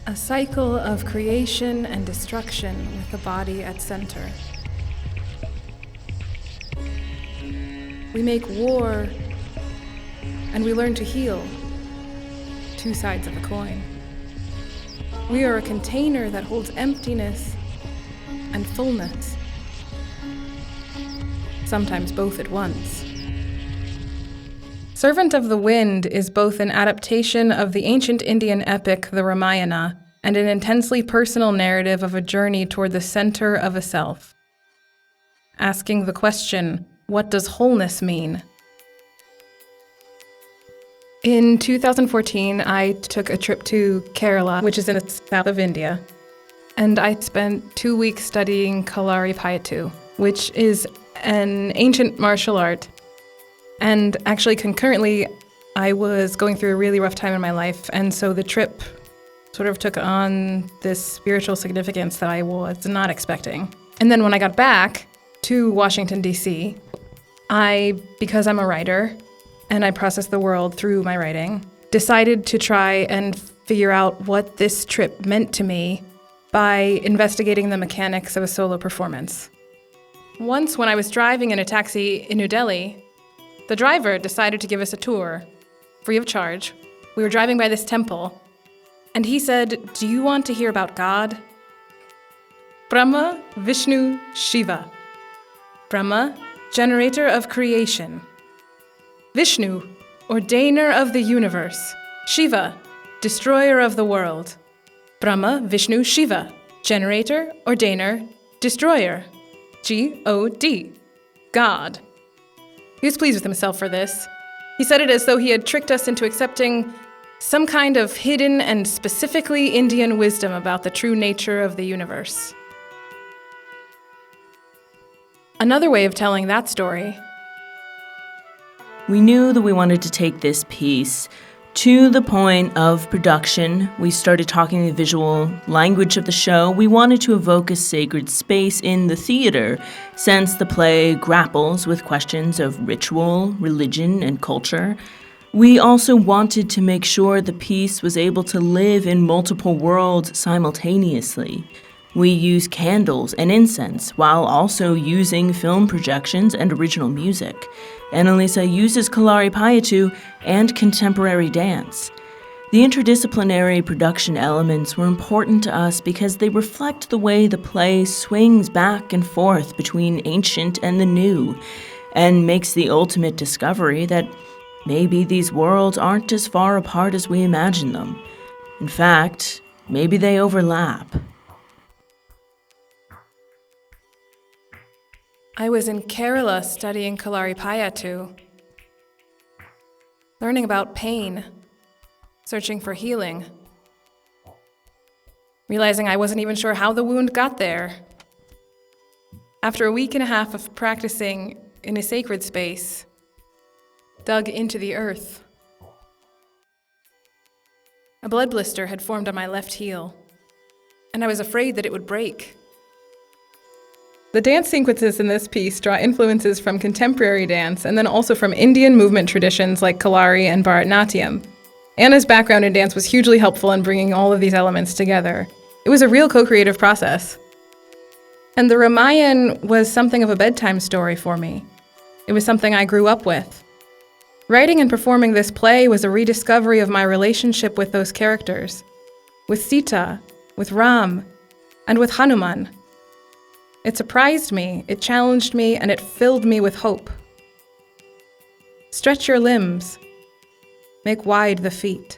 A cycle of creation and destruction with the body at center. We make war, and we learn to heal. Two sides of a coin. We are a container that holds emptiness and fullness. Sometimes both at once. Servant of the Wind is both an adaptation of the ancient Indian epic, the Ramayana, and an intensely personal narrative of a journey toward the center of a self. Asking the question, what does wholeness mean? In 2014, I took a trip to Kerala, which is in the south of India, and I spent 2 weeks studying Kalaripayattu, which is an ancient martial art. And actually, concurrently, I was going through a really rough time in my life, and so the trip sort of took on this spiritual significance that I was not expecting. And then when I got back to Washington, D.C., because I'm a writer, and I process the world through my writing, decided to try and figure out what this trip meant to me by investigating the mechanics of a solo performance. Once, when I was driving in a taxi in New Delhi, the driver decided to give us a tour, free of charge. We were driving by this temple, and he said, "Do you want to hear about God? Brahma, Vishnu, Shiva. Brahma, generator of creation. Vishnu, ordainer of the universe. Shiva, destroyer of the world. Brahma, Vishnu, Shiva, generator, ordainer, destroyer. G-O-D, God." He was pleased with himself for this. He said it as though he had tricked us into accepting some kind of hidden and specifically Indian wisdom about the true nature of the universe. Another way of telling that story. We knew that we wanted to take this piece to the point of production. We started talking the visual language of the show. We wanted to evoke a sacred space in the theater, since the play grapples with questions of ritual, religion, and culture. We also wanted to make sure the piece was able to live in multiple worlds simultaneously. We use candles and incense while also using film projections and original music. Annalisa uses Kalaripayattu and contemporary dance. The interdisciplinary production elements were important to us because they reflect the way the play swings back and forth between ancient and the new, and makes the ultimate discovery that maybe these worlds aren't as far apart as we imagine them. In fact, maybe they overlap. I was in Kerala studying Kalaripayattu, learning about pain, searching for healing, realizing I wasn't even sure how the wound got there. After a week and a half of practicing in a sacred space, dug into the earth, a blood blister had formed on my left heel, and I was afraid that it would break. The dance sequences in this piece draw influences from contemporary dance and then also from Indian movement traditions like Kalari and Bharatanatyam. Anna's background in dance was hugely helpful in bringing all of these elements together. It was a real co-creative process. And the Ramayana was something of a bedtime story for me. It was something I grew up with. Writing and performing this play was a rediscovery of my relationship with those characters, with Sita, with Ram, and with Hanuman. It surprised me, it challenged me, and it filled me with hope. Stretch your limbs. Make wide the feet.